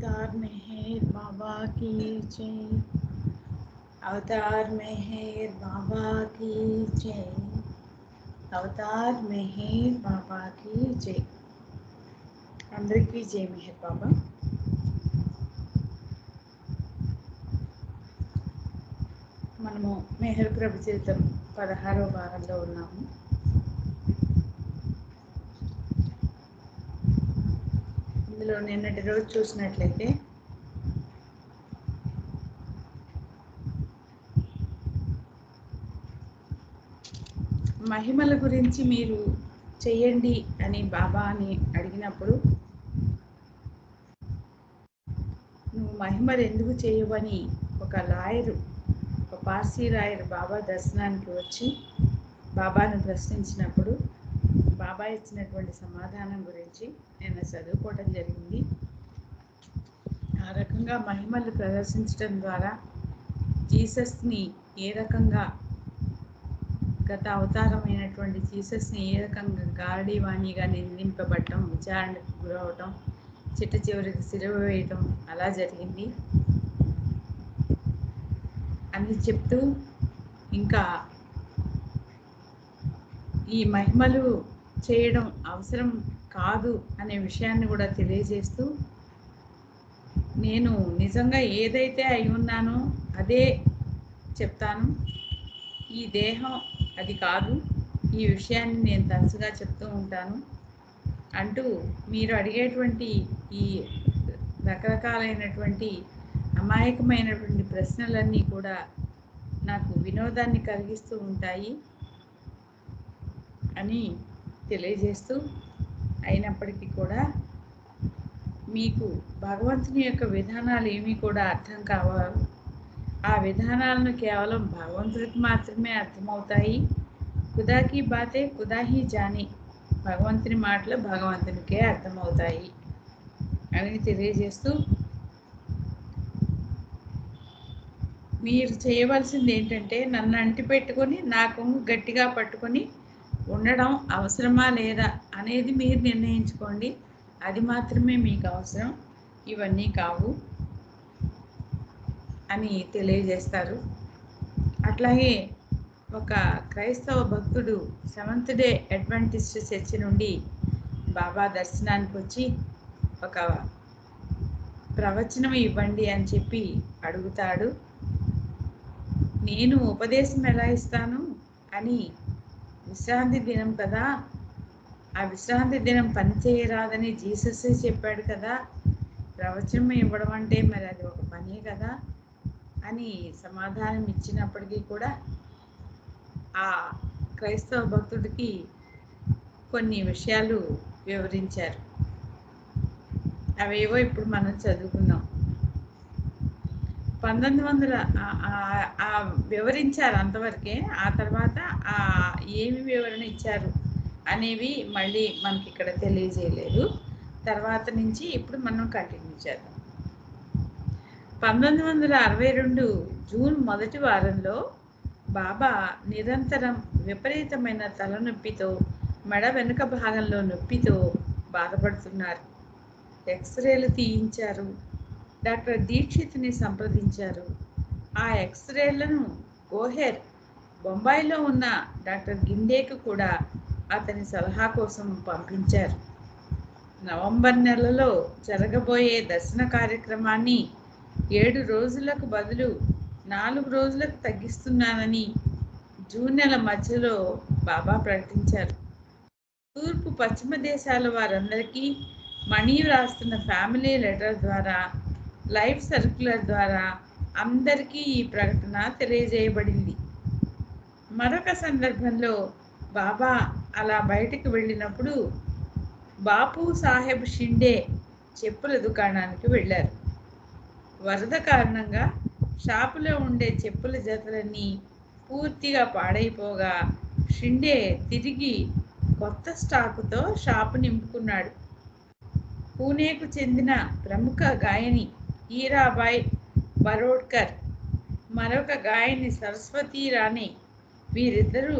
अवतार मेहर बाबा की जय। अवतार मेहर बाबा की जय। अवतार मेहर बाबा की जय। అందరికీ జై మెహర్ బాబా. మనము మెహర్ ప్రభు జీవితం 16వ వారంలో ఉన్నాము. ఇందులో నిన్నటి రోజు చూసినట్లయితే మహిమల గురించి మీరు చెయ్యండి అని బాబాని అడిగినప్పుడు, నువ్వు మహిమలు ఎందుకు చేయవని ఒక పార్సీ లాయరు బాబా దర్శనానికి వచ్చి బాబాను ప్రశ్నించినప్పుడు బాబా ఇచ్చినటువంటి సమాధానం గురించి నేను చదువుకోవడం జరిగింది. ఆ రకంగా మహిమలు ప్రదర్శించడం ద్వారా జీసస్ని ఏ రకంగా, గత అవతారమైనటువంటి జీసస్ని ఏ రకంగా గారడీవాణిగా నిందింపబడటం, విచారణకు గురవటం, చిట్ట చివరికి సిలువ వేయటం అలా జరిగింది అని చెప్తూ, ఇంకా ఈ మహిమలు చేయడం అవసరం కాదు అనే విషయాన్ని కూడా తెలియజేస్తూ, నేను నిజంగా ఏదైతే అయి ఉన్నానో అదే చెప్తాను, ఈ దేహం అది కాదు, ఈ విషయాన్ని నేను తరచుగా చెప్తూ ఉంటాను అంటూ, మీరు అడిగేటువంటి ఈ రకరకాలైనటువంటి అమాయకమైనటువంటి ప్రశ్నలన్నీ కూడా నాకు వినోదాన్ని కలిగిస్తూ ఉంటాయి అని తెలియజేస్తూ, అయినప్పటికీ కూడా మీకు భగవంతుని యొక్క విధానాలు ఏమీ కూడా అర్థం కావాలి. ఆ విధానాలను కేవలం భగవంతుడికి మాత్రమే అర్థమవుతాయి. ఖుదాకి బాతే ఖుదాహి జాని, భగవంతుని మాటలు భగవంతునికే అర్థమవుతాయి అని తెలియజేస్తూ, మీరు చేయవలసింది ఏంటంటే నన్ను అంటిపెట్టుకొని నాకు గట్టిగా పట్టుకొని ఉండడం అవసరమా లేదా అనేది మీరు నిర్ణయించుకోండి. అది మాత్రమే మీకు అవసరం, ఇవన్నీ కావు అని తెలియజేస్తారు. అట్లాగే ఒక క్రైస్తవ భక్తుడు సెవెంత్ డే అడ్వెంటిస్ట్ చర్చి నుండి బాబా దర్శనానికి వచ్చి ఒక ప్రవచనం ఇవ్వండి అని చెప్పి అడుగుతాడు. నేను ఉపదేశం ఎలా ఇస్తాను అని, విశ్రాంతి దినం కదా, ఆ విశ్రాంతి దినం పని చేయరాదని జీసస్ చెప్పాడు కదా, ప్రవచనం ఇవ్వడం అంటే మరి అది ఒక పనే కదా అని సమాధానం ఇచ్చినప్పటికీ కూడా ఆ క్రైస్తవ భక్తుడికి కొన్ని విషయాలు వివరించారు. అవేవో ఇప్పుడు మనం చదువుకున్నాం. 1900 వివరించారు అంతవరకే. ఆ తర్వాత ఏమి వివరణ ఇచ్చారు అనేవి మళ్ళీ మనకి ఇక్కడ తెలియజేయలేదు. తర్వాత నుంచి ఇప్పుడు మనం కంటిన్యూ చేద్దాం. 1962 జూన్ మొదటి వారంలో బాబా నిరంతరం విపరీతమైన తలనొప్పితో, మెడ వెనుక భాగంలో నొప్పితో బాధపడుతున్నారు. ఎక్స్రేలు తీయించారు. డాక్టర్ దీక్షిత్ని సంప్రదించారు. ఆ ఎక్స్రేలను గోహెర్, బొంబాయిలో ఉన్న డాక్టర్ గిండేకు కూడా అతని సలహా కోసం పంపించారు. నవంబర్ నెలలో జరగబోయే దర్శన కార్యక్రమాన్ని 7 రోజులకు బదులు 4 రోజులకు తగ్గిస్తున్నానని జూన్ నెల మధ్యలో బాబా ప్రకటించారు. తూర్పు పశ్చిమ దేశాల వారందరికీ మణి రాస్తున్న ఫ్యామిలీ లెటర్ ద్వారా, లైవ్ సర్క్యులర్ ద్వారా అందరికీ ఈ ప్రకటన తెలియజేయబడింది. మరొక సందర్భంలో బాబా అలా బయటకు వెళ్ళినప్పుడు బాపు సాహెబ్ షిండే చెప్పుల దుకాణానికి వెళ్ళారు. వరద కారణంగా షాపులో ఉండే చెప్పుల జతలన్నీ పూర్తిగా పాడైపోగా షిండే తిరిగి కొత్త స్టాకుతో షాపు నింపుకున్నాడు. పూణేకు చెందిన ప్రముఖ గాయని హీరాబాయ్ బరోడ్కర్, మరొక గాయని సరస్వతీ రాణి, వీరిద్దరూ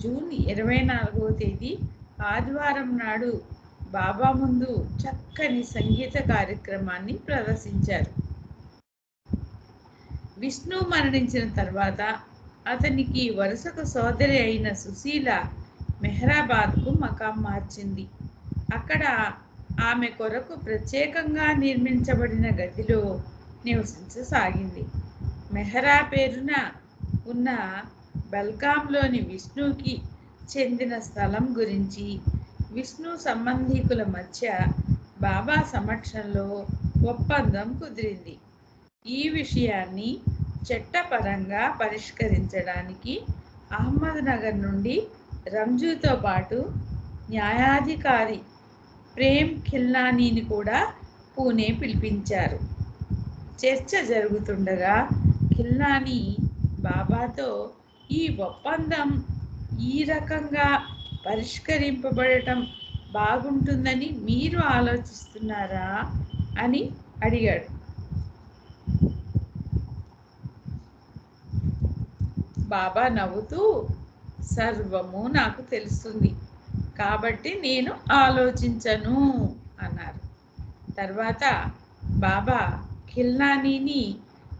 జూన్ 24వ తేదీ ఆదివారం నాడు బాబా ముందు చక్కని సంగీత కార్యక్రమాన్ని ప్రదర్శించారు. విష్ణు మరణించిన తర్వాత అతనికి వరుసకు సోదరి అయిన సుశీల మెహరాబాద్కు మకాం మార్చింది. అక్కడ ఆమె కొరకు ప్రత్యేకంగా నిర్మించబడిన గదిలో నివసించసాగింది. మెహరా పేరున ఉన్న బల్గాంలోని విష్ణుకి చెందిన స్థలం గురించి విష్ణు సంబంధీకుల మధ్య బాబా సమక్షంలో ఒప్పందం కుదిరింది. ఈ విషయాన్ని చట్టపరంగా పరిష్కరించడానికి అహ్మద్నగర్ నుండి రంజూతో పాటు న్యాయాధికారి ప్రేమ్ ఖిల్నానీని కూడా పూణే పిలిపించారు. చర్చ జరుగుతుండగా ఖిల్నానీ బాబాతో ఈ ఒప్పందం ఈ రకంగా పరిష్కరింపబడటం బాగుంటుందని మీరు ఆలోచిస్తున్నారా అని అడిగాడు. బాబా నవ్వుతూ, సర్వము నాకు తెలుస్తుంది కాబట్టి నేను ఆలోచించను అన్నారు. తర్వాత బాబా ఖిల్నానీని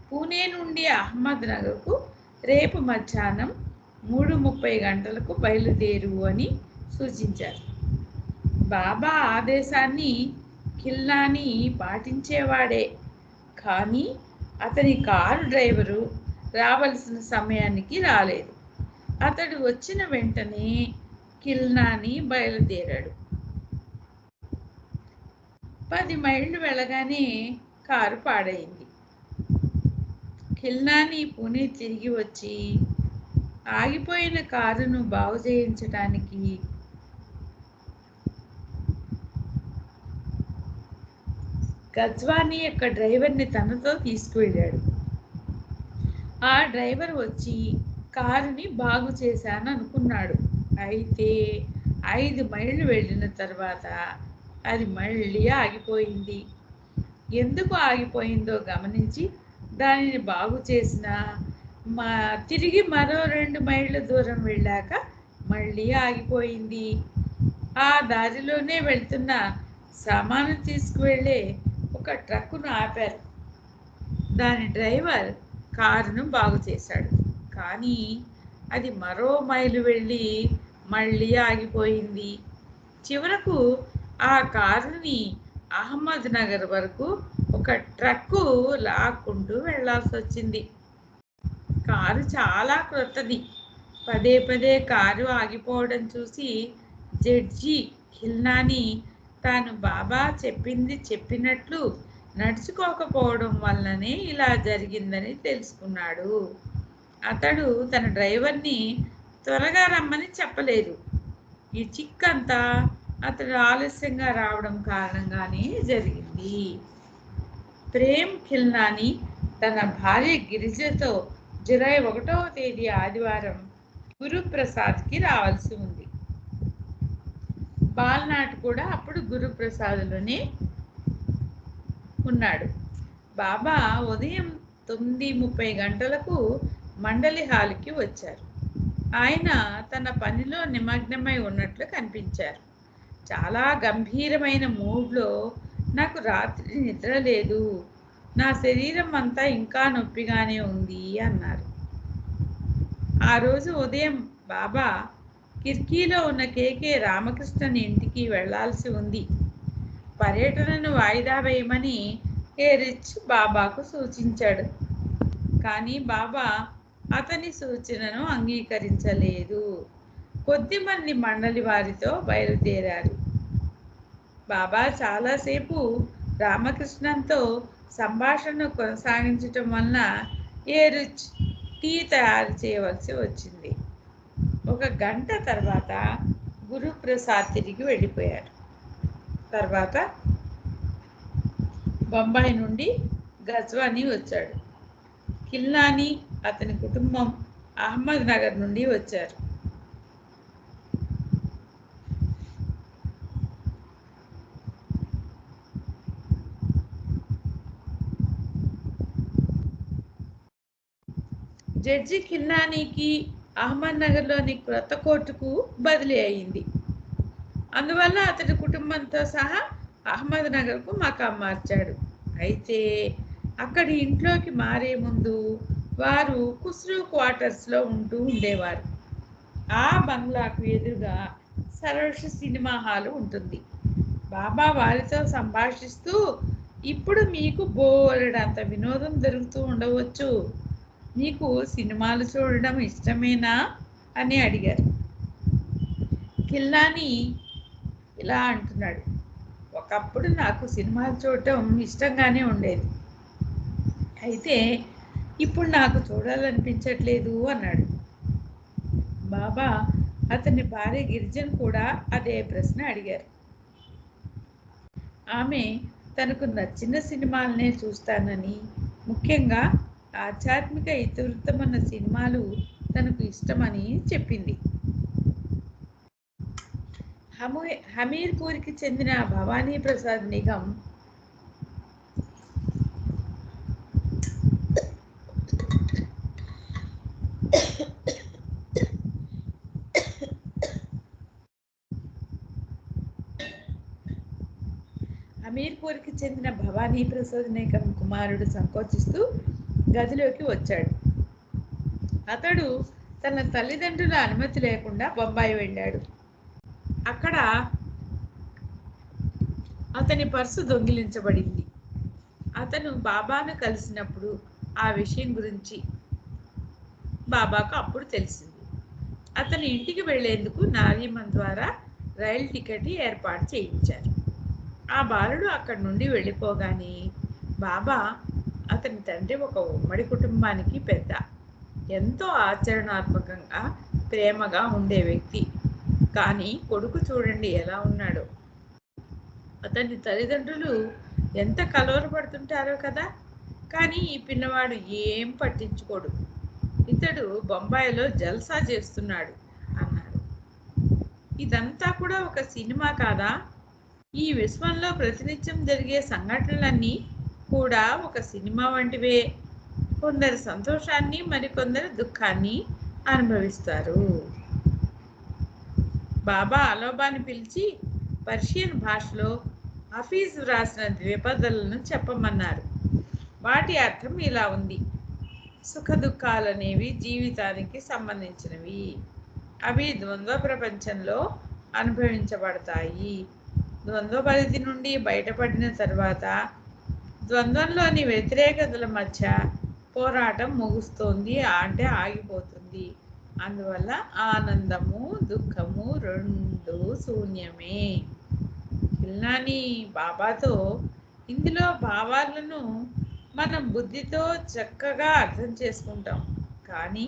పూణే నుండి అహ్మద్నగర్కు రేపు మధ్యాహ్నం 3:30 గంటలకు బయలుదేరు అని సూచించారు. బాబా ఆదేశాన్ని ఖిల్నానీ పాటించేవాడే, కానీ అతని కారు డ్రైవరు రావలసిన సమయానికి రాలేదు. అతడు వచ్చిన వెంటనే ఖిల్నానీ బయలుదేరాడు. 10 మైళ్ళు వెళ్ళగానే కారు పాడైంది. ఖిల్నానీ పూణే తిరిగి వచ్చి ఆగిపోయిన కారును బాగు చేయించడానికి గజ్వానీ యొక్క డ్రైవర్ని తనతో తీసుకువెళ్ళాడు. ఆ డ్రైవర్ వచ్చి కారుని బాగు చేశాను అనుకున్నాడు. అయితే 5 మైళ్ళు వెళ్ళిన తర్వాత అది మళ్ళీ ఆగిపోయింది. ఎందుకు ఆగిపోయిందో గమనించి దానిని బాగు చేసిన తిరిగి మరో 2 మైళ్ళ దూరం వెళ్ళాక మళ్ళీ ఆగిపోయింది. ఆ దారిలోనే వెళ్తున్న సామాను తీసుకువెళ్ళే ఒక ట్రక్కును ఆపారు. దాని డ్రైవర్ కారును బాగు చేశాడు, కానీ అది మరో మైలు వెళ్ళి మళ్ళీ ఆగిపోయింది. చివరకు ఆ కారుని అహ్మద్నగర్ వరకు ఒక ట్రక్కు లాక్కుంటూ వెళ్లాల్సి వచ్చింది. కారు చాలా క్రొత్తది. పదే పదే కారు ఆగిపోవడం చూసి జడ్జి ఖిల్నానీ తాను బాబా చెప్పింది చెప్పినట్లు నడుచుకోకపోవడం వల్లనే ఇలా జరిగిందని తెలుసుకున్నాడు. అతడు తన డ్రైవర్ని త్వరగా రమ్మని చెప్పలేదు. ఈ చిక్కంతా అతడు ఆలస్యంగా రావడం కారణంగానే జరిగింది. ప్రేమ్ ఖిల్నానీ తన భార్య గిరిజతో జూలై 1వ తేదీ ఆదివారం గురుప్రసాద్కి రావాల్సి ఉంది. బాల్నాట్ కూడా అప్పుడు గురుప్రసాద్లోనే ఉన్నాడు. బాబా ఉదయం 9:30 గంటలకు మండలి హాల్కి వచ్చారు. ఆయన తన పనిలో నిమగ్నమై ఉన్నట్లు కనిపించారు. చాలా గంభీరమైన మూడ్లో, నాకు రాత్రి నిద్ర లేదు, నా శరీరం అంతా ఇంకా నొప్పిగానే ఉంది అన్నారు. ఆ రోజు ఉదయం బాబా కిర్కీలో ఉన్న కేకే రామకృష్ణన్ ఇంటికి వెళ్లాల్సి ఉంది. పర్యటనను వాయిదా వేయమని ఏరిచ్ బాబాకు సూచించాడు. కానీ బాబా అతని సూచనను అంగీకరించలేదు. కొద్దిమంది మండలి వారితో బయలుదేరారు. బాబా చాలాసేపు రామకృష్ణన్తో సంభాషణ కొనసాగించటం వలన ఏరిచ్ టీ తయారు చేయవలసి వచ్చింది. 1 గంట తర్వాత గురుప్రసాద్ తిరిగి వెళ్ళిపోయారు. తర్వాత బొంబాయి నుండి గజ్వానీ వచ్చాడు. ఖిల్నానీ అతని కుటుంబం అహ్మద్నగర్ నుండి వచ్చారు. జడ్జి ఖిల్నానీకి అహ్మద్నగర్లోని క్రొత్త కోర్టుకు బదిలీ అయింది. అందువల్ల అతడి కుటుంబంతో సహా అహ్మద్నగర్కు మకాం మార్చాడు. అయితే అక్కడి ఇంట్లోకి మారే ముందు వారు ఖుస్రూ క్వార్టర్స్లో ఉంటూ ఉండేవారు. ఆ బంగ్లాకు ఎదురుగా సరోష్ సినిమా హాల్ ఉంటుంది. బాబా వారితో సంభాషిస్తూ, ఇప్పుడు మీకు బోలెడంత వినోదం దొరుకుతూ ఉండవచ్చు. నీకు సినిమాలు చూడడం ఇష్టమేనా అని అడిగారు. కిల్లాని ఇలా అంటున్నాడు, ఒకప్పుడు నాకు సినిమాలు చూడటం ఇష్టంగానే ఉండేది, అయితే ఇప్పుడు నాకు చూడాలనిపించట్లేదు అన్నాడు. బాబా అతని భార్య గిరిజన్ కూడా అదే ప్రశ్న అడిగారు. ఆమె తనకు నచ్చిన సినిమాలనే చూస్తానని, ముఖ్యంగా ఆధ్యాత్మిక ఇతివృత్తమున్న సినిమాలు తనకు ఇష్టమని చెప్పింది. హమీర్పూర్కి చెందిన భవానీ ప్రసాద్ నిగం హమీర్పూర్కి చెందిన భవానీ ప్రసాద్ నిగం కుమారుడు సంకోచిస్తూ గదిలోకి వచ్చాడు. అతడు తన తల్లిదండ్రుల అనుమతి లేకుండా బొంబాయి వెళ్ళాడు. అక్కడ అతని పర్సు దొంగిలించబడింది. అతను బాబాను కలిసినప్పుడు ఆ విషయం గురించి బాబాకు అప్పుడు తెలిసింది. అతని ఇంటికి వెళ్లేందుకు నారీమన్ ద్వారా రైలు టికెట్ ఏర్పాటు చేయించారు. ఆ బాలుడు అక్కడి నుండి వెళ్ళిపోగానే బాబా అతని తండ్రి ఒక ఉమ్మడి కుటుంబానికి పెద్ద, ఎంతో ఆచరణాత్మకంగా ప్రేమగా ఉండే వ్యక్తి. కానీ కొడుకు చూడండి ఎలా ఉన్నాడో. అతని తల్లిదండ్రులు ఎంత కలవరపడుతుంటారో కదా. కానీ ఈ పిల్లవాడు ఏం పట్టించుకోడు. ఇతడు బొంబాయిలో జల్సా చేస్తున్నాడు అన్నాడు. ఇదంతా కూడా ఒక సినిమా కాదా? ఈ విశ్వంలో ప్రతినిత్యం జరిగే సంఘటనలన్నీ కూడా ఒక సినిమా వంటివే. కొందరు సంతోషాన్ని, మరికొందరు దుఃఖాన్ని అనుభవిస్తారు. బాబా అలోబాని పిలిచి పర్షియన్ భాషలో హఫీజ్ వ్రాసిన ద్విపదలను చెప్పమన్నారు. వాటి అర్థం ఇలా ఉంది: సుఖ దుఃఖాలనేవి జీవితానికి సంబంధించినవి. అవి ద్వంద్వ ప్రపంచంలో అనుభవించబడతాయి. ద్వంద్వ పరిధి నుండి బయటపడిన తర్వాత ద్వంద్వంలోని వ్యతిరేకతల మధ్య పోరాటం ముగుస్తోంది, అంటే ఆగిపోతుంది. అందువల్ల ఆనందము, దుఃఖము రెండు శూన్యమే. కిల్లాని బాబాతో, ఇందులో భావాలను మనం బుద్ధితో చక్కగా అర్థం చేసుకుంటాం, కానీ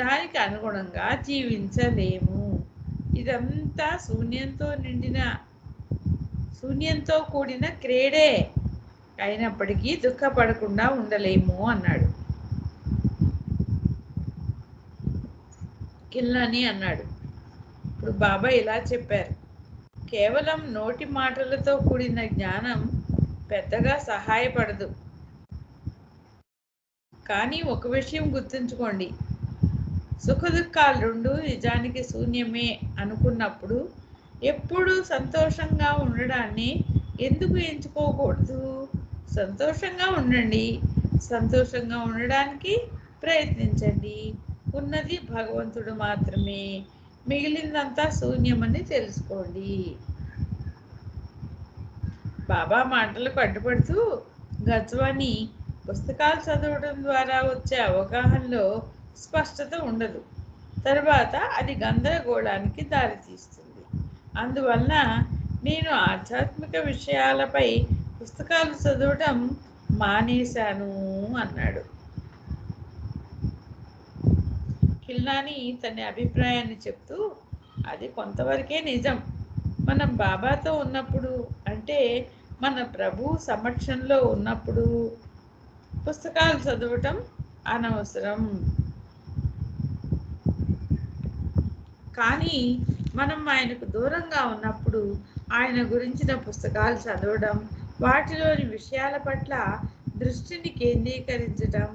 దానికి అనుగుణంగా జీవించలేము. ఇదంతా శూన్యంతో కూడిన క్రీడే. అయినప్పటికీ దుఃఖపడకుండా ఉండలేము అన్నాడు. కిల్లాని అన్నాడు, ఇప్పుడు బాబా ఇలా చెప్పారు: కేవలం నోటి మాటలతో కూడిన జ్ఞానం పెద్దగా సహాయపడదు. కానీ ఒక విషయం గుర్తుంచుకోండి, సుఖ దుఃఖాలు రెండు నిజానికి శూన్యమే అనుకున్నప్పుడు ఎప్పుడూ సంతోషంగా ఉండడాన్ని ఎందుకు ఎంచుకోకూడదు? సంతోషంగా ఉండండి, సంతోషంగా ఉండడానికి ప్రయత్నించండి. ఉన్నది భగవంతుడు మాత్రమే, మిగిలిందంతా శూన్యమని తెలుసుకోండి. బాబా మాటలకు అడ్డుపడుతూ, గజ్వాని పుస్తకాలు చదవడం ద్వారా వచ్చే అవగాహనలో స్పష్టత ఉండదు. తర్వాత అది గందరగోళానికి దారితీస్తుంది. అందువలన నేను ఆధ్యాత్మిక విషయాలపై పుస్తకాలు చదవటం మానేశాను అన్నాడు. కిల్లాని తన అభిప్రాయాన్ని చెప్తూ, అది కొంతవరకే నిజం. మనం బాబాతో ఉన్నప్పుడు, అంటే మన ప్రభు సమక్షంలో ఉన్నప్పుడు పుస్తకాలు చదవటం అనవసరం. కానీ మనం ఆయనకు దూరంగా ఉన్నప్పుడు ఆయన గురించిన పుస్తకాలు చదవడం, వాటిలోని విషయాల పట్ల దృష్టిని కేంద్రీకరించడం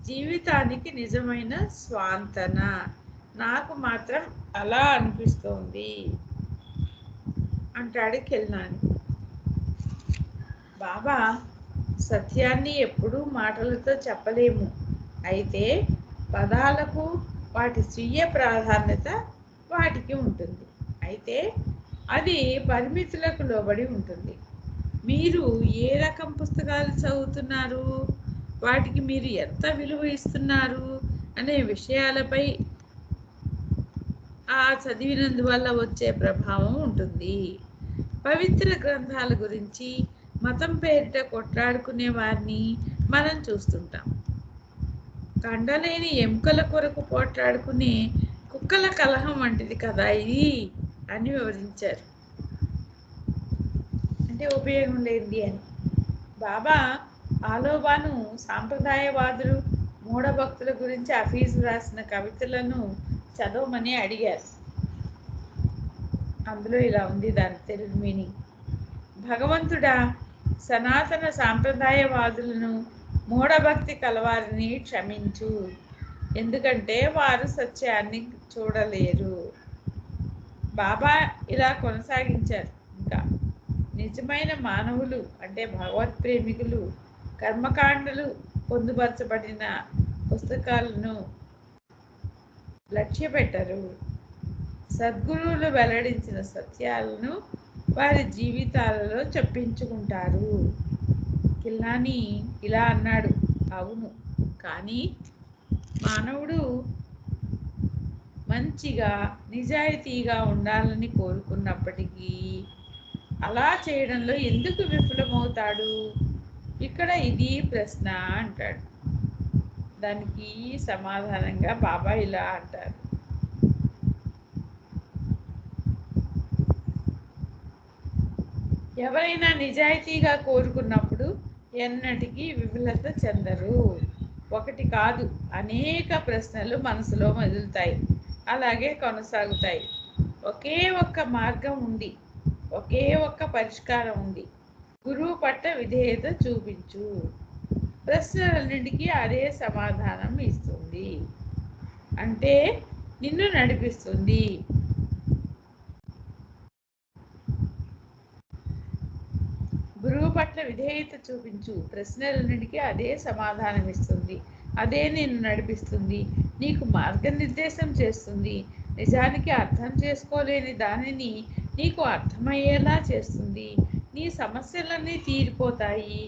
జీవితానికి నిజమైన స్వాంతన. నాకు మాత్రం అలా అనిపిస్తోంది. అంటాడు కెల్నాని. బాబా, సత్యాన్ని ఎప్పుడూ మాటలతో చెప్పలేము, అయితే పదాలకు వాటి స్వీయ ప్రాధాన్యత వాటికి ఉంటుంది. అయితే అది పరిమితులకు లోబడి ఉంటుంది. మీరు ఏ రకం పుస్తకాలు చదువుతున్నారు, వాటికి మీరు ఎంత విలువ ఇస్తున్నారు అనే విషయాలపై ఆ చదివినందువల్ల వచ్చే ప్రభావం ఉంటుంది. పవిత్ర గ్రంథాల గురించి మతం పేరిట కొట్లాడుకునే వారిని మనం చూస్తుంటాం. కండలేని ఎముకల కొరకు పోట్లాడుకునే కుక్కల కలహం వంటిది కదా ఇది అని వివరించారు. అంటే ఉపయోగం లేనిది అని. బాబా ఆలోబాను సాంప్రదాయవాదులు, మూఢభక్తుల గురించి హఫీజ్ రాసిన కవితలను చదవమని అడిగారు. అందులో ఇలా ఉంది దాని తెలుగు మీనింగ్: భగవంతుడా, సనాతన సాంప్రదాయవాదులను, మూఢభక్తి కలవారిని క్షమించు, ఎందుకంటే వారు సత్యాన్ని చూడలేరు. బాబా ఇలా కొనసాగించారు. ఇంకా నిజమైన మానవులు అంటే భగవత్ప్రేమికులు కర్మకాండలు పొందుపరచబడిన పుస్తకాలను లక్ష్యపెట్టరు. సద్గురువులు వెల్లడించిన సత్యాలను వారి జీవితాలలో చెప్పించుకుంటారు. కిల్లాని ఇలా అన్నాడు. అవును, కానీ మానవుడు మంచిగా నిజాయితీగా ఉండాలని కోరుకున్నప్పటికీ అలా చేయడంలో ఎందుకు విఫలమవుతాడు? ఇక్కడ ఇది ప్రశ్న అంటాడు. దానికి సమాధానంగా బాబా ఇలా అంటారు: ఎవరైనా నిజాయితీగా కోరుకున్నప్పుడు ఎన్నటికీ విఫలత చెందరు. ఒకటి కాదు, అనేక ప్రశ్నలు మనసులో మెదులుతాయి, అలాగే కొనసాగుతాయి. ఒకే ఒక్క మార్గం ఉంది, ఒకే ఒక్క పరిష్కారం ఉంది. గురువు పట్ల విధేయత చూపించు. ప్రశ్నలన్నింటికీ అదే సమాధానం ఇస్తుంది, అంటే నిన్ను నడిపిస్తుంది. గురువు పట్ల విధేయత చూపించు. ప్రశ్నలన్నింటికీ అదే సమాధానం ఇస్తుంది, అదే నిన్ను నడిపిస్తుంది, నీకు మార్గనిర్దేశం చేస్తుంది. నిజానికి అర్థం చేసుకోలేని దానిని నీకు అర్థమయ్యేలా చేస్తుంది. నీ సమస్యలన్నీ తీరిపోతాయి.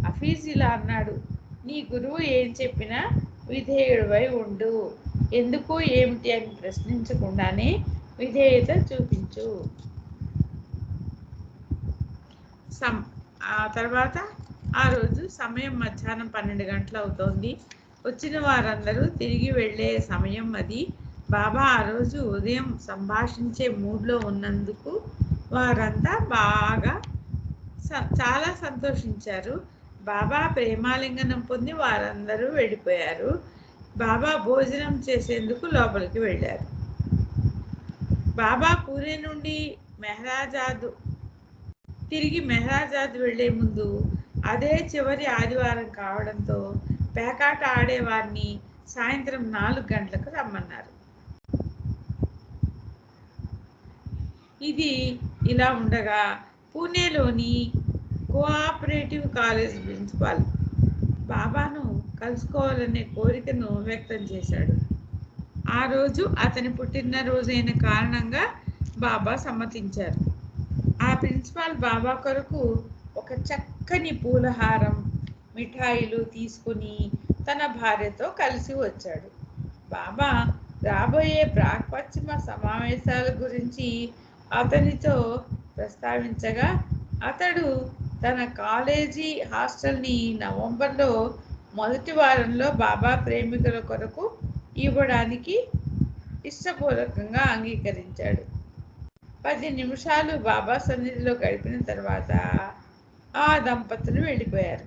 హఫీజ్ ఇలా అన్నాడు: నీ గురువు ఏం చెప్పినా విధేయుడివై ఉండు. ఎందుకు ఏమిటి అని ప్రశ్నించకుండానే విధేయత చూపించు. ఆ తర్వాత ఆ రోజు సమయం మధ్యాహ్నం 12 గంటలు అవుతోంది. వచ్చిన వారందరూ తిరిగి వెళ్ళే సమయం అది. బాబా ఆ రోజు ఉదయం సంభాషించే మూడ్లో ఉన్నందుకు వారంతా చాలా సంతోషించారు. బాబా ప్రేమాలింగనం పొంది వారందరూ వెళ్ళిపోయారు. బాబా భోజనం చేసేందుకు లోపలికి వెళ్ళారు. బాబా పూణే నుండి తిరిగి మెహరాజాద్ వెళ్లే ముందు అదే చివరి ఆదివారం కావడంతో పేకాట ఆడేవారిని సాయంత్రం 4 గంటలకు రమ్మన్నారు. ఇది ఇలా ఉండగా పూణేలోని కోఆపరేటివ్ కాలేజ్ ప్రిన్సిపాల్ బాబాను కలుసుకోవాలనే కోరికను వ్యక్తం చేశాడు. ఆ రోజు అతని పుట్టినరోజైన కారణంగా బాబా సమ్మతించారు. ఆ ప్రిన్సిపాల్ బాబా కొరకు ఒక చక్కని పూలహారం, మిఠాయిలు తీసుకుని తన భార్యతో కలిసి వచ్చాడు. బాబా రాబోయే ప్రాక్పశ్చిమ సమావేశాల గురించి అతనితో ప్రస్తావించగా అతడు తన కాలేజీ హాస్టల్ని నవంబర్లో మొదటి వారంలో బాబా ప్రేమికుల కొరకు ఇవ్వడానికి ఇష్టపూర్వకంగా అంగీకరించాడు. 10 నిమిషాలు బాబా సన్నిధిలో గడిపిన తర్వాత ఆ దంపతులు వెళ్ళిపోయారు.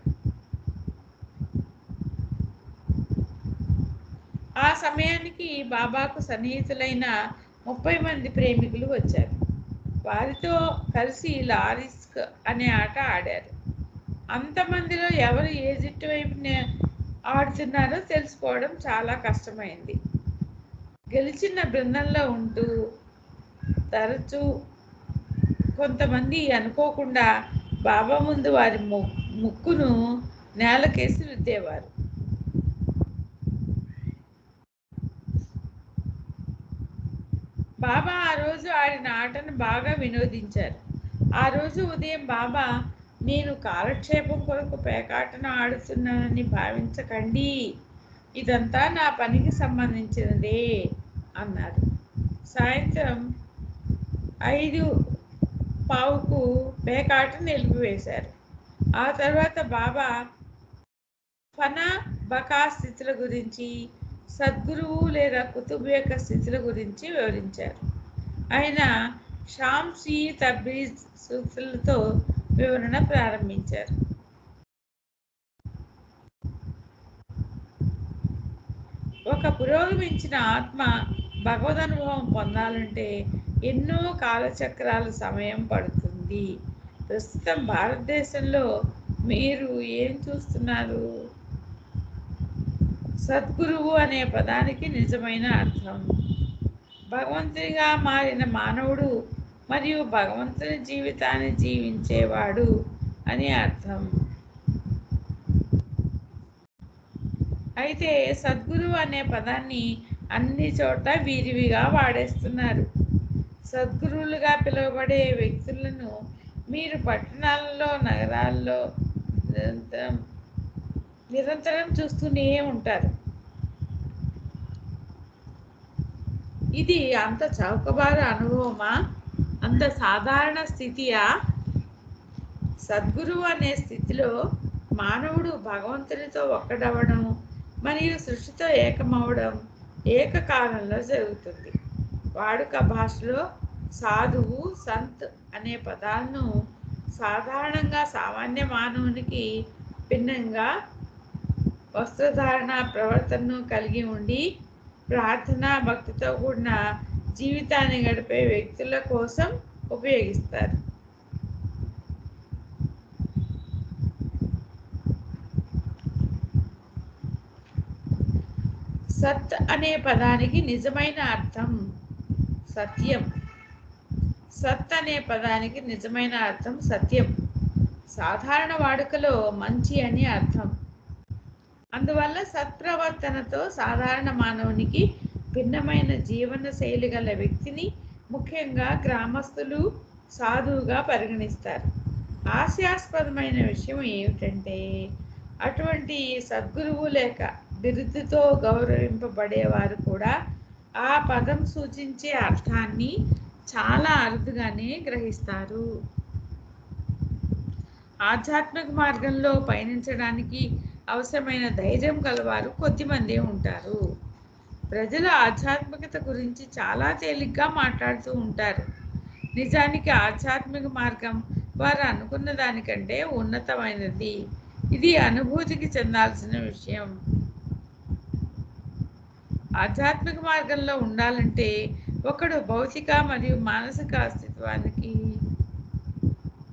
ఆ సమయానికి బాబాకు సన్నిహితులైన 30 మంది ప్రేమికులు వచ్చారు. వారితో కలిసి లారిస్క్ అనే ఆట ఆడారు. అంతమందిలో ఎవరు ఏ జట్టు వైపు ఆడుతున్నారో తెలుసుకోవడం చాలా కష్టమైంది. గెలిచిన బృందంలో ఉంటూ తరచూ కొంతమంది అనుకోకుండా బాబా ముందు వారి ముక్కును నేలకేసి రుద్దేవారు. బాబా ఆ రోజు ఆడిన ఆటను బాగా వినోదించారు. ఆ రోజు ఉదయం బాబా, నేను కాలక్షేపం కొరకు పేకాటను ఆడుతున్నానని భావించకండి, ఇదంతా నా పనికి సంబంధించినదే అన్నారు. సాయంత్రం 5:15కు పేకాట నిలిపివేశారు. ఆ తర్వాత బాబా ఫనా బకా స్థితుల గురించి, సద్గురువు లేదా కుతుబ్ యొక్క స్థితుల గురించి వివరించారు. ఆయన షామ్సీ తబ్రీజ్ సూక్తులతో వివరణ ప్రారంభించారు. ఒక పురోగమించిన ఆత్మ భగవదనుభవం పొందాలంటే ఎన్నో కాలచక్రాల సమయం పడుతుంది. ప్రస్తుతం భారతదేశంలో మీరు ఏం చూస్తున్నారు? సద్గురువు అనే పదానికి నిజమైన అర్థం భగవంతునిగా మారిన మానవుడు మరియు భగవంతుని జీవితాన్ని జీవించేవాడు అని అర్థం. అయితే సద్గురువు అనే పదాన్ని అన్ని చోట్ల వీరివిగా వాడేస్తున్నారు. సద్గురువులుగా పిలువబడే వ్యక్తులను మీరు పట్టణాలలో, నగరాల్లో నిరంతరం చూస్తూనే ఉంటారు. ఇది అంత చౌకబారు అనుభవమా? అంత సాధారణ స్థితియా? సద్గురువు అనే స్థితిలో మానవుడు భగవంతునితో ఒక్కడవడం మరియు సృష్టితో ఏకమవడం ఏకకాలంలో జరుగుతుంది. వాడుక భాషలో సాధువు, సంత్ అనే పదాలను సాధారణంగా సామాన్య మానవునికి భిన్నంగా వస్త్రధారణ, ప్రవర్తనను కలిగి ఉండి ప్రార్థన, భక్తితో కూడిన జీవితాన్ని గడిపే వ్యక్తుల కోసం ఉపయోగిస్తారు. సత్ అనే పదానికి నిజమైన అర్థం సత్యం. సత్ అనే పదానికి నిజమైన అర్థం సత్యం. సాధారణ వాడుకలో మంచి అని అర్థం. అందువల్ల సత్ప్రవర్తనతో సాధారణ మానవునికి భిన్నమైన జీవన శైలి గల వ్యక్తిని ముఖ్యంగా గ్రామస్తులు సాధువుగా పరిగణిస్తారు. హాస్యాస్పదమైన విషయం ఏమిటంటే అటువంటి సద్గురువు లేక బిరుదుతో గౌరవింపబడేవారు కూడా ఆ పదం సూచించే అర్థాన్ని చాలా అరుదుగానే గ్రహిస్తారు. ఆధ్యాత్మిక మార్గంలో పయనించడానికి అవసరమైన ధైర్యం గలవారు కొద్దిమందే ఉంటారు. ప్రజలు ఆధ్యాత్మికత గురించి చాలా తేలిగ్గా మాట్లాడుతూ ఉంటారు. నిజానికి ఆధ్యాత్మిక మార్గం వారు అనుకున్న దానికంటే ఉన్నతమైనది. ఇది అనుభూతికి చెందాల్సిన విషయం. ఆధ్యాత్మిక మార్గంలో ఉండాలంటే ఒకడు భౌతిక మరియు మానసిక అస్తిత్వానికి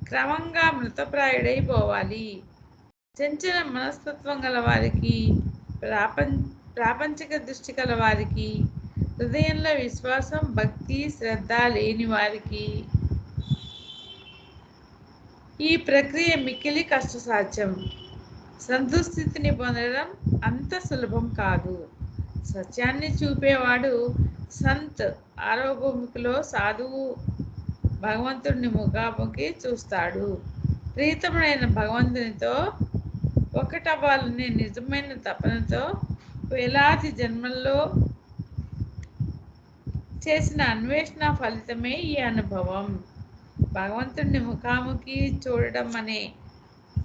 క్రమంగా మృతప్రాయుడైపోవాలి. చంచల మనస్తత్వం గల వారికి, ప్రాపంచిక దృష్టి గల వారికి, హృదయంలో విశ్వాసం, భక్తి, శ్రద్ధ లేని వారికి ఈ ప్రక్రియ మిక్కిలి కష్టసాధ్యం. సంతుస్థితిని పొందడం అంత సులభం కాదు. సత్యాన్ని చూపేవాడు సంత్ ఆరోభూమికలో సాధువు భగవంతుడిని ముఖాముఖి చూస్తాడు. ప్రీతమైన భగవంతునితో ఒకటవ్వాలనే నిజమైన తపనతో వేలాది జన్మల్లో చేసిన అన్వేషణ ఫలితమే ఈ అనుభవం. భగవంతుడిని ముఖాముఖి చూడడం అనే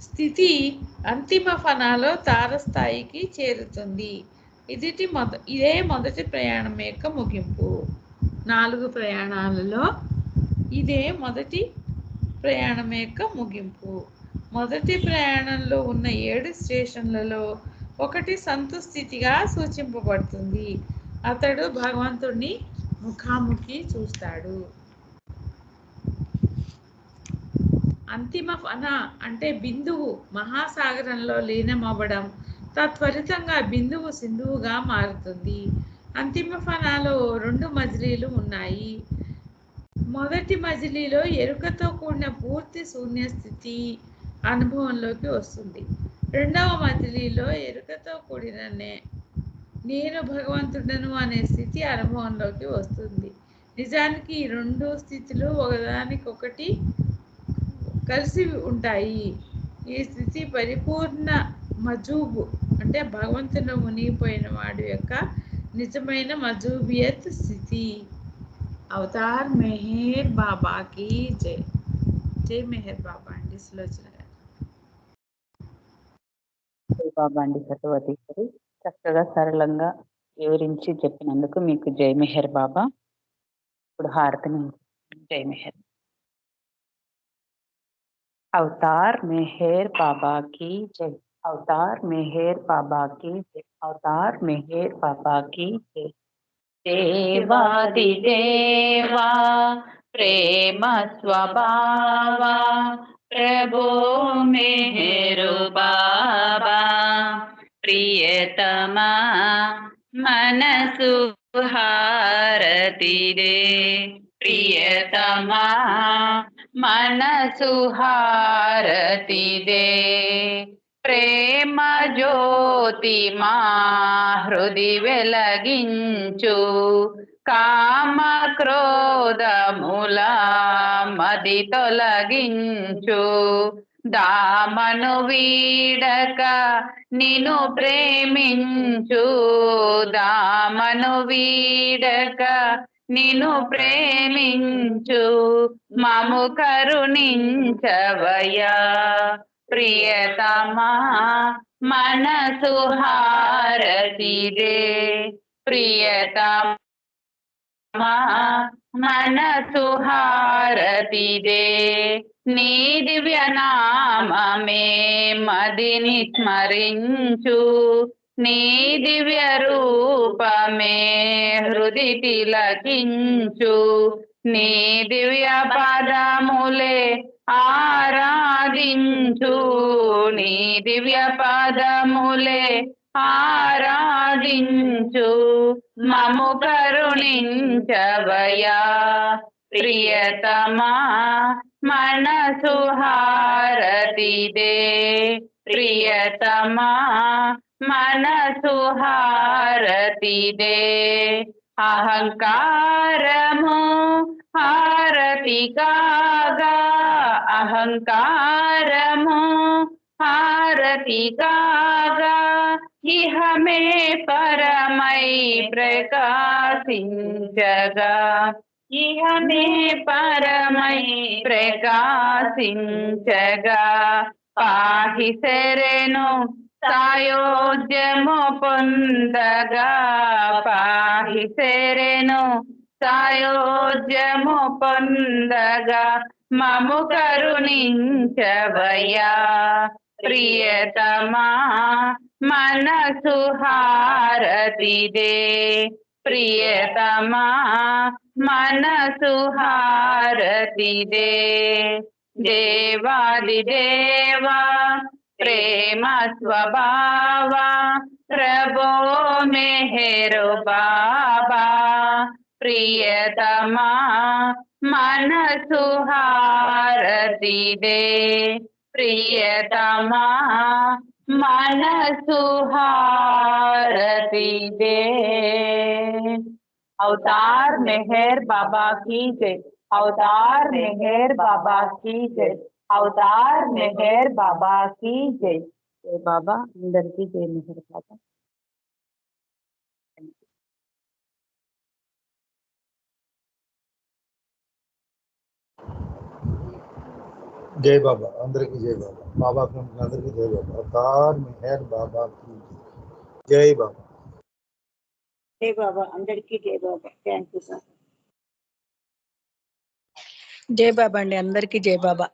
స్థితి అంతిమ ఫనాలో తారస్థాయికి చేరుతుంది. ఇదే మొదటి ప్రయాణం యొక్క ముగింపు. 4 ప్రయాణాలలో ఇదే మొదటి ప్రయాణం యొక్క ముగింపు. మొదటి ప్రయాణంలో ఉన్న 7 స్టేషన్లలో ఒకటి సంతుస్థితిగా సూచింపబడుతుంది. అతడు భగవంతుడిని ముఖాముఖి చూస్తాడు. అంతిమ ఫన అంటే బిందువు మహాసాగరంలో లీనమవ్వడం. తత్ఫలితంగా బిందువు సింధువుగా మారుతుంది. అంతిమ ఫనాలో 2 మజిలీలు ఉన్నాయి. మొదటి మజిలీలో ఎరుకతో కూడిన పూర్తి శూన్య స్థితి అనుభవంలోకి వస్తుంది. రెండవ మజిలీలో ఎరుకతో కూడిన నేను భగవంతుడను అనే స్థితి అనుభవంలోకి వస్తుంది. నిజానికి ఈ రెండు స్థితులు ఒకదానికొకటి కలిసి ఉంటాయి. ఈ స్థితి పరిపూర్ణ మజూబు అంటే భగవంతులో మునిగిపోయిన వాడి యొక్క నిజమైన మజూబియత్ స్థితి. అవతార్ మెహర్ బాబాకి జై. జై మెహర్ బాబా అండి సులోచన గారు. జై బాబా అండి సత్యవతి గారు, చక్కగా సరళంగా వివరించి చెప్పినందుకు మీకు జై మెహర్ బాబా. ఇప్పుడు హారతిని జై మెహర్. అవతార్ మెహర్ బాబా की जय. అవతార్ మెహర్ బాబా की जय. అవతార్ మెహర్ బాబా की जय. దేవాది దేవా ప్రేమ స్వభావా ప్రభో మెహరు బాబా ప్రియతమా మనసు హారతి దే. ప్రియతమా మనసు హారతి దే. ప్రేమ జ్యోతి మా హృది వెలగించు. కామ క్రోధముల మది తొలగించు. దామను వీడక నిను ప్రేమించు. దామను వీడక నిను ప్రేమించు. మము కరుణించవయ్యా ప్రియతమా మనసు హారతి దే. ప్రియతమా మనసు హారతి దే. నీ దివ్య నామమే మదిని స్మరించు. నీ దివ్య రూపమే హృది తిలకించు. నీ దివ్య పదములే ఆరాధించు. నీ దివ్య పదములే ఆరాధించు. మము కరుణించవయ్యా ప్రియతమా మనసు హారతి దే. ప్రియతమా మనసు హారతి దే. అహంకారము హారతి కాగా. అహంకారము హారతి కాగా. ఇహమే పరమై ప్రకాశించగా. ఇహమే పరమై ప్రకాశించగా. పాహి శరణు సాయోజ్యము పొందగా. పాహి శరణు సాయోజ్యము పొందగా. మము కరుణించవయ్యా ప్రియతమా మనసు హారతి దే. ప్రియతమా మనసు హారతి దే. దేవాది దేవా ప్రేమ స్వభావా ప్రభో మెహరు బాబా ప్రియతమా మనసు హారతి దే. ప్రియతమా మనసు హారతి దే. అవతార్ మెహర్ బాబా की जय. అవతార్ మెహర్ బాబా की जय. అవతార్ మెహర్ బాబా की जय. జై బాబా అందరికీ జై మెహర్ బాబా. జై బాబా అందరికీ జై బాబా. బాబా అందరికీ జై బాబా. అవతార్ మెహర్ బాబా की జై బాబా. జై బాబా అందరికీ జై బాబా. Thank you sir. జై బాబా అండి అందరికీ జై బాబా.